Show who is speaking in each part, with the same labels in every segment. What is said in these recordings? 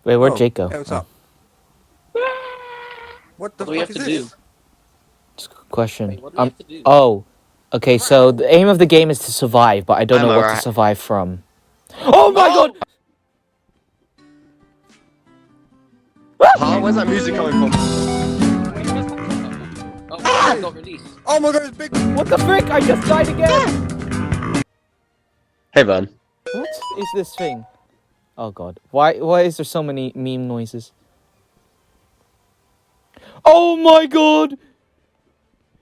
Speaker 1: Wait, where'd Jake go?
Speaker 2: Hey, what's
Speaker 1: Oh.
Speaker 2: up? What the
Speaker 3: What do we
Speaker 2: fuck
Speaker 3: have
Speaker 2: is
Speaker 3: to
Speaker 2: this?
Speaker 3: do?
Speaker 1: It's a good question.
Speaker 3: Wait, what do we have to do?
Speaker 1: Oh. Okay, so the aim of the game is to survive, but I don't know
Speaker 4: I'm
Speaker 1: what to
Speaker 4: alright.
Speaker 1: survive from. Oh my god!
Speaker 4: Huh? Where's that music coming from?
Speaker 3: Oh, it got released.
Speaker 2: Oh my god, it's big.
Speaker 1: What the frick? I just died again!
Speaker 4: Hey, Vern.
Speaker 1: What is this thing? Oh god. Why is there so many meme noises? Oh my god!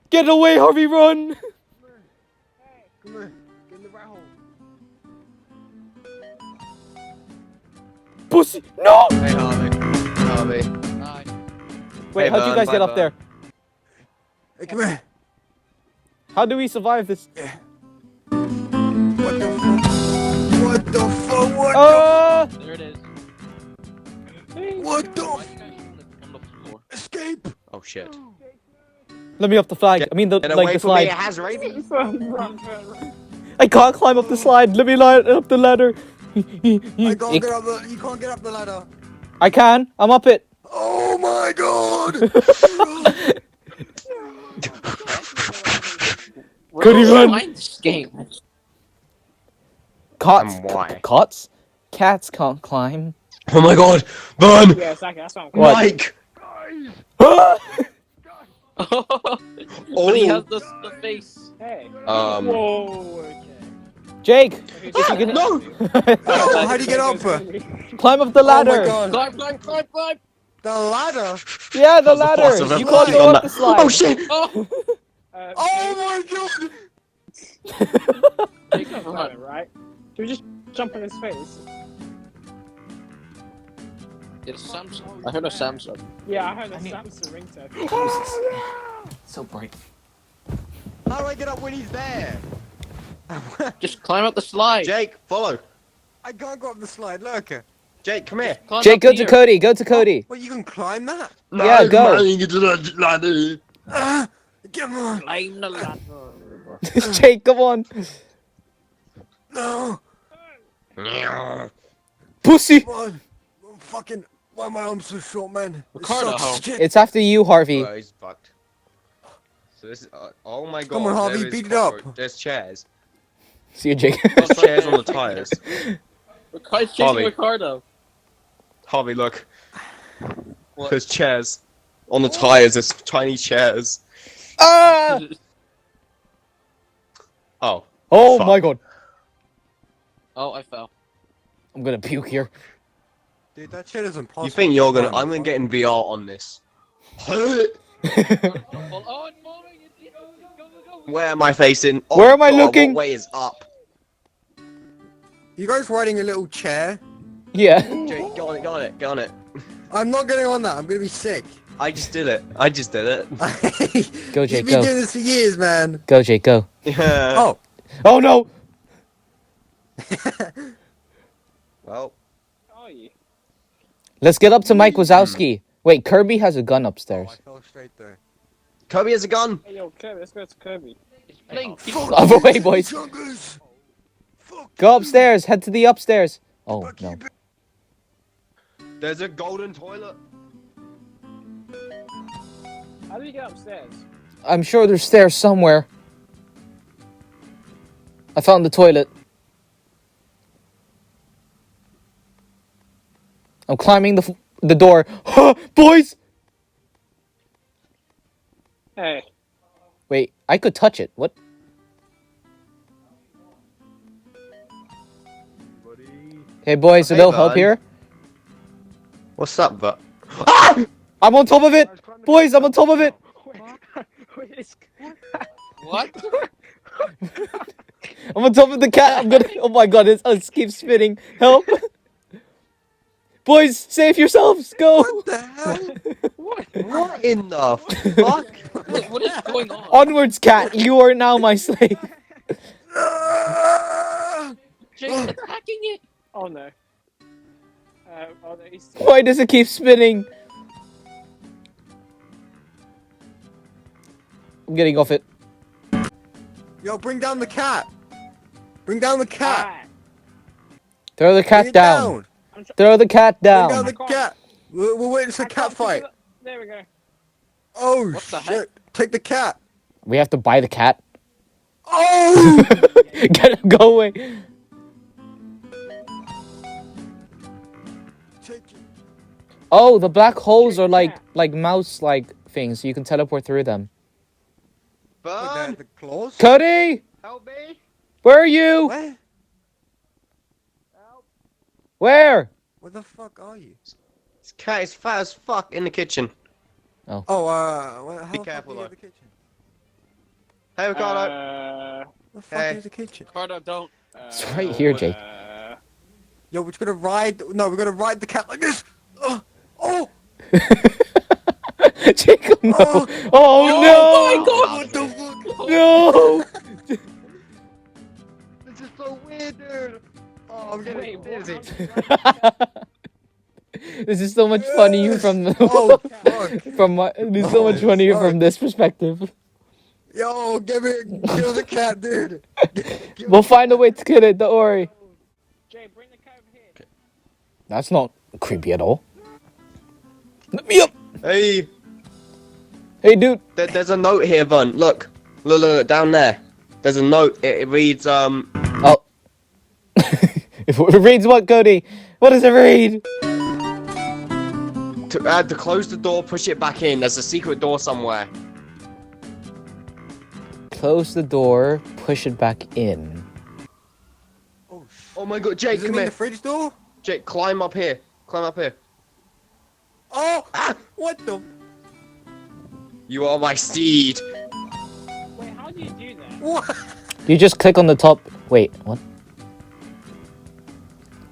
Speaker 1: Get away, Harvey, run!
Speaker 2: Come here. Get in the rat hole.
Speaker 1: Pussy! No!
Speaker 4: Hey, Harvey. Harvey.
Speaker 3: Hi.
Speaker 1: Wait,
Speaker 4: Hey,
Speaker 1: how'd you
Speaker 4: Vern,
Speaker 1: guys
Speaker 4: bye,
Speaker 1: get up
Speaker 4: Vern.
Speaker 1: there?
Speaker 2: Hey, come here.
Speaker 1: How do we survive this?
Speaker 2: What the fuck? What the fuck? What
Speaker 3: There it is.
Speaker 2: the? What the?
Speaker 3: Why are you guys on the floor?
Speaker 2: Escape!
Speaker 4: Oh, shit.
Speaker 1: Let me up the flag. I mean,
Speaker 4: Get
Speaker 1: like
Speaker 4: away
Speaker 1: the
Speaker 4: from me, it
Speaker 1: slide.
Speaker 4: has rabies.
Speaker 1: I can't climb up the slide. Let me line up the ladder.
Speaker 2: I can't get up the. You can't get up the ladder.
Speaker 1: I can. I'm up it.
Speaker 2: Oh my god!
Speaker 1: Could he run?
Speaker 3: Find this game.
Speaker 1: Cots.
Speaker 4: And why?
Speaker 1: Cots? Cats can't climb.
Speaker 4: Oh my god. Vern.
Speaker 5: Yeah, exactly. That's what I'm
Speaker 1: What?
Speaker 4: Mike.
Speaker 3: But he has the face.
Speaker 5: Hey.
Speaker 4: Um.
Speaker 5: Whoa. Okay.
Speaker 1: Jake, if you can
Speaker 4: No.
Speaker 2: Oh, how do you get up?
Speaker 1: climb up the
Speaker 2: Oh my
Speaker 1: ladder.
Speaker 2: god.
Speaker 3: Climb.
Speaker 2: The ladder?
Speaker 1: Yeah, the
Speaker 4: That was the
Speaker 1: ladder.
Speaker 4: boss of
Speaker 1: You
Speaker 4: everything
Speaker 1: can't go
Speaker 4: on
Speaker 1: up
Speaker 4: that.
Speaker 1: the slide.
Speaker 4: Oh shit.
Speaker 3: Oh!
Speaker 2: Oh my god!
Speaker 5: He's not climbing, right? Do we just jump on his face?
Speaker 3: It's Samsung. I heard a Samsung.
Speaker 5: Yeah, I heard a
Speaker 1: I need-
Speaker 5: Samsung ringtone.
Speaker 1: So bright.
Speaker 2: How do I get up when he's there?
Speaker 3: Just climb up the slide.
Speaker 4: Jake, follow.
Speaker 2: I can't go up the slide, look.
Speaker 4: Jake, come here.
Speaker 3: Climb
Speaker 1: Jake,
Speaker 3: up
Speaker 1: go to
Speaker 3: here.
Speaker 1: Cody. Go to Cody.
Speaker 2: Well, you can climb that.
Speaker 1: Yeah, go.
Speaker 2: Come on.
Speaker 3: Climb the ladder.
Speaker 1: Jake, come on.
Speaker 2: No.
Speaker 1: Pussy.
Speaker 2: Come on. I'm fucking. Why are my arms so short, man?
Speaker 3: Ricardo.
Speaker 2: It sucks shit.
Speaker 1: It's after you, Harvey.
Speaker 4: Oh, he's fucked. So this is. Oh my god.
Speaker 2: Come on, Harvey,
Speaker 4: there is
Speaker 2: beat it up.
Speaker 4: cockroach. There's chairs.
Speaker 1: See you, Jake.
Speaker 4: There's chairs on the tires.
Speaker 3: Ricardo's chasing
Speaker 4: Harvey.
Speaker 3: Ricardo.
Speaker 4: Harvey, look.
Speaker 3: What?
Speaker 4: There's chairs. On the tires, there's tiny chairs.
Speaker 1: Ah!
Speaker 4: Oh.
Speaker 1: Oh
Speaker 4: Fuck.
Speaker 1: my god.
Speaker 3: Oh, I fell.
Speaker 1: I'm gonna puke here.
Speaker 2: Dude, that shit is impossible.
Speaker 4: You think you're gonna?
Speaker 2: to
Speaker 4: I'm gonna
Speaker 2: climb.
Speaker 4: get in VR on this.
Speaker 3: Oh, it's falling. Go.
Speaker 4: Where am I facing? Oh,
Speaker 1: Where am I
Speaker 4: God,
Speaker 1: looking?
Speaker 4: What way is up?
Speaker 2: You guys riding a little chair?
Speaker 1: Yeah.
Speaker 4: Jake, get on it, get on it, get on it.
Speaker 2: I'm not getting on that. I'm gonna be sick.
Speaker 4: I just did it. I just did it.
Speaker 1: Go,
Speaker 2: You've
Speaker 1: Jake,
Speaker 2: been
Speaker 1: go.
Speaker 2: doing this for years, man.
Speaker 1: Go, Jake, go.
Speaker 4: Yeah.
Speaker 2: Oh.
Speaker 1: Oh no!
Speaker 4: Well.
Speaker 5: Oh, yeah.
Speaker 1: Let's get up to Mike Wazowski. Wait, Kirby has a gun upstairs.
Speaker 2: I fell straight there.
Speaker 4: Kirby has a gun.
Speaker 5: Hey, yo, Kirby, let's go to Kirby.
Speaker 3: It's playing
Speaker 2: Fuck
Speaker 3: FIFA.
Speaker 1: Other
Speaker 2: you,
Speaker 1: way, boys.
Speaker 2: chungus. Fuck
Speaker 1: Go
Speaker 2: you.
Speaker 1: upstairs. Head to the upstairs. Oh
Speaker 2: Fuck
Speaker 1: no.
Speaker 2: you,
Speaker 4: There's a golden toilet.
Speaker 5: How do you get upstairs?
Speaker 1: I'm sure there's stairs somewhere. I found the toilet. I'm climbing the door. Boys!
Speaker 5: Hey.
Speaker 1: Wait, I could touch it. What? Hey boys, a
Speaker 4: Hey,
Speaker 1: little help
Speaker 4: bud.
Speaker 1: here?
Speaker 4: What's up, but?
Speaker 1: I'm on top of it! Boys, I'm on top of it!
Speaker 5: Wait, it's...
Speaker 3: What?
Speaker 1: I'm on top of the cat. I'm gonna. Oh my god, it keeps spinning. Help! Boys, save yourselves! Go!
Speaker 2: What the hell?
Speaker 4: What in the fuck?
Speaker 3: What is going on?
Speaker 1: Onwards, cat. You are now my slave.
Speaker 2: Ah!
Speaker 3: Jake's attacking it.
Speaker 5: Oh, no. Oh, no, he's...
Speaker 1: Why does it keep spinning? I'm getting off it.
Speaker 2: Yo, bring down the cat. Bring down the cat.
Speaker 5: Ah,
Speaker 1: Throw the
Speaker 2: Bring
Speaker 1: cat
Speaker 2: it
Speaker 1: down. Throw the cat
Speaker 2: Bring out
Speaker 1: down.
Speaker 2: the cat. We're waiting for a cat fight.
Speaker 5: There we go.
Speaker 2: Oh
Speaker 3: What the
Speaker 2: shit!
Speaker 3: heck?
Speaker 2: Take the cat.
Speaker 1: We have to buy the cat.
Speaker 2: Oh!
Speaker 1: Get him, go away.
Speaker 2: Take it.
Speaker 1: Oh, the black holes
Speaker 5: Trick
Speaker 1: are like
Speaker 5: cat.
Speaker 1: mouse like things. You can teleport through them.
Speaker 2: With
Speaker 4: Burn!
Speaker 2: the claws.
Speaker 1: Cody,
Speaker 4: Help me!
Speaker 1: where are you?
Speaker 2: Where?
Speaker 1: Where?
Speaker 2: Where the fuck are you?
Speaker 4: This cat is fat as fuck in the kitchen.
Speaker 2: Oh, how the fuck
Speaker 4: careful,
Speaker 2: do you
Speaker 4: though.
Speaker 2: have the kitchen?
Speaker 4: Hey, Ricardo.
Speaker 2: The fuck
Speaker 4: Hey.
Speaker 2: is the kitchen?
Speaker 3: Carter, don't.
Speaker 1: It's right here, Jake.
Speaker 2: Yo, we're gonna ride. No, we're gonna ride the cat like this. Oh!
Speaker 1: Jacob, no.
Speaker 2: Oh.
Speaker 1: Oh,
Speaker 2: What the fuck?
Speaker 1: no.
Speaker 4: This is so weird, dude. Oh, I'm getting dizzy.
Speaker 1: This is so much funnier from the
Speaker 2: Oh fuck!
Speaker 1: from my. It's so much
Speaker 2: Oh,
Speaker 1: funnier
Speaker 2: fuck.
Speaker 1: from this perspective.
Speaker 2: Yo, kill the cat, dude.
Speaker 1: We'll find a way to kill it. Don't worry.
Speaker 5: Jay, bring the cat over here.
Speaker 1: That's not creepy at all. Let me up.
Speaker 4: Hey,
Speaker 1: Hey, dude.
Speaker 4: there's a note here, Vun. Look, look, down there. There's a note. It reads,
Speaker 1: Oh. It reads what, Cody? What does it read?
Speaker 4: to close the door, push it back in. There's a secret door somewhere.
Speaker 1: Close the door, push it back in.
Speaker 2: Oh,
Speaker 4: Oh my god, Jake,
Speaker 2: does it
Speaker 4: come
Speaker 2: mean
Speaker 4: here.
Speaker 2: the fridge door?
Speaker 4: Jake, climb up here. Climb up here.
Speaker 2: Oh! What the?
Speaker 4: You are my steed.
Speaker 5: Wait, how do you do that?
Speaker 2: What?
Speaker 1: You just click on the top. Wait, what?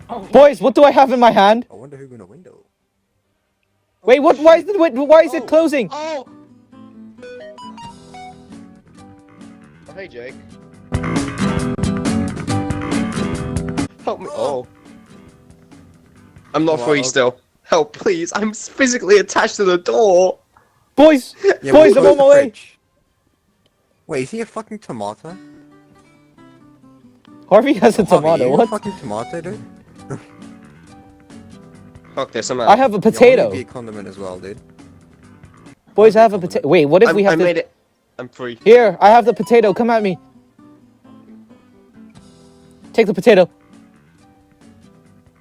Speaker 5: Oh,
Speaker 1: Boys, what do I have in my hand?
Speaker 2: I wonder who's in the window.
Speaker 1: Wait, what? Why is it closing?
Speaker 4: Oh! Oh, hey, Jake. Help me. Oh. I'm not
Speaker 2: Well,
Speaker 4: free
Speaker 2: okay.
Speaker 4: still. Help, please. I'm physically attached to the door.
Speaker 1: Boys,
Speaker 2: Yeah,
Speaker 1: boys,
Speaker 2: we'll
Speaker 1: I'm on
Speaker 2: close
Speaker 1: my
Speaker 2: the
Speaker 1: way.
Speaker 2: fridge. Wait, is he a fucking tomato?
Speaker 1: Harvey has a
Speaker 2: Harvey,
Speaker 1: tomato.
Speaker 2: you a
Speaker 1: What?
Speaker 2: fucking tomato, dude?
Speaker 4: Fuck this, I'm out.
Speaker 1: I have a
Speaker 2: Yeah, I wanna
Speaker 1: potato.
Speaker 2: be a condiment as well, dude.
Speaker 1: Boys, I have a potato. Wait, what if we
Speaker 4: I
Speaker 1: have
Speaker 4: made
Speaker 1: this?
Speaker 4: it. I'm free.
Speaker 1: Here, I have the potato. Come at me. Take the potato.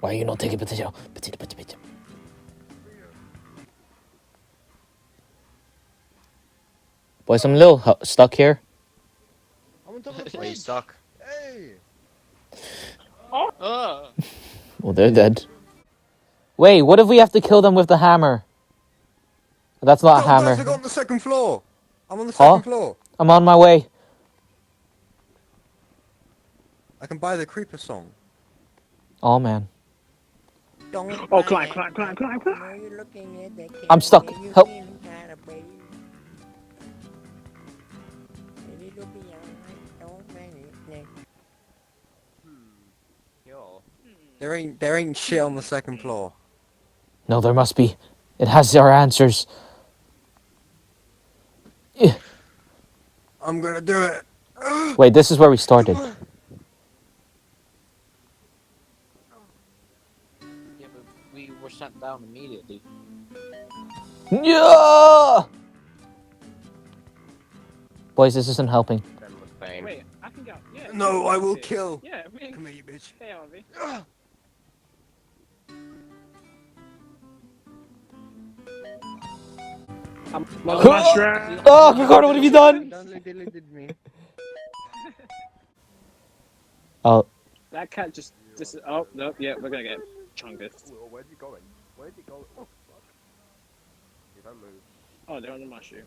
Speaker 1: Why are you not taking potato? Potato. Boys, I'm a little stuck here.
Speaker 2: I'm on top of the
Speaker 4: Are you
Speaker 2: fridge.
Speaker 4: stuck?
Speaker 2: Hey!
Speaker 3: Uh,
Speaker 1: Well, they're dead. Wait, what if we have to kill them with the hammer? That's not a
Speaker 2: Guys, I got
Speaker 1: hammer.
Speaker 2: on the second floor. I'm on the
Speaker 1: Huh?
Speaker 2: second floor.
Speaker 1: I'm on my way.
Speaker 2: I can buy the creeper song.
Speaker 1: Oh, man.
Speaker 5: Oh, climb.
Speaker 1: I'm stuck. Help.
Speaker 4: Yo.
Speaker 2: There ain't shit on the second floor.
Speaker 1: No, there must be. It has our answers.
Speaker 2: I'm gonna do it.
Speaker 1: Wait, this is where we started.
Speaker 3: yeah, but we were shut down immediately.
Speaker 1: Yeah! Boys, this isn't helping.
Speaker 4: Endless pain.
Speaker 5: Wait, I can go. Yeah.
Speaker 2: No, I will
Speaker 5: Yeah.
Speaker 2: kill.
Speaker 5: Yeah, me.
Speaker 2: Come here, you bitch.
Speaker 5: Hey, Harvey. I'm on the mushroom.
Speaker 1: Oh, Ricardo, what have you done? Oh,
Speaker 5: That cat just. Oh, no, yeah, we're gonna get chungus.
Speaker 2: Where's he going? Where's he going? Oh, fuck.
Speaker 4: You don't move.
Speaker 5: Oh, they're on the mushroom.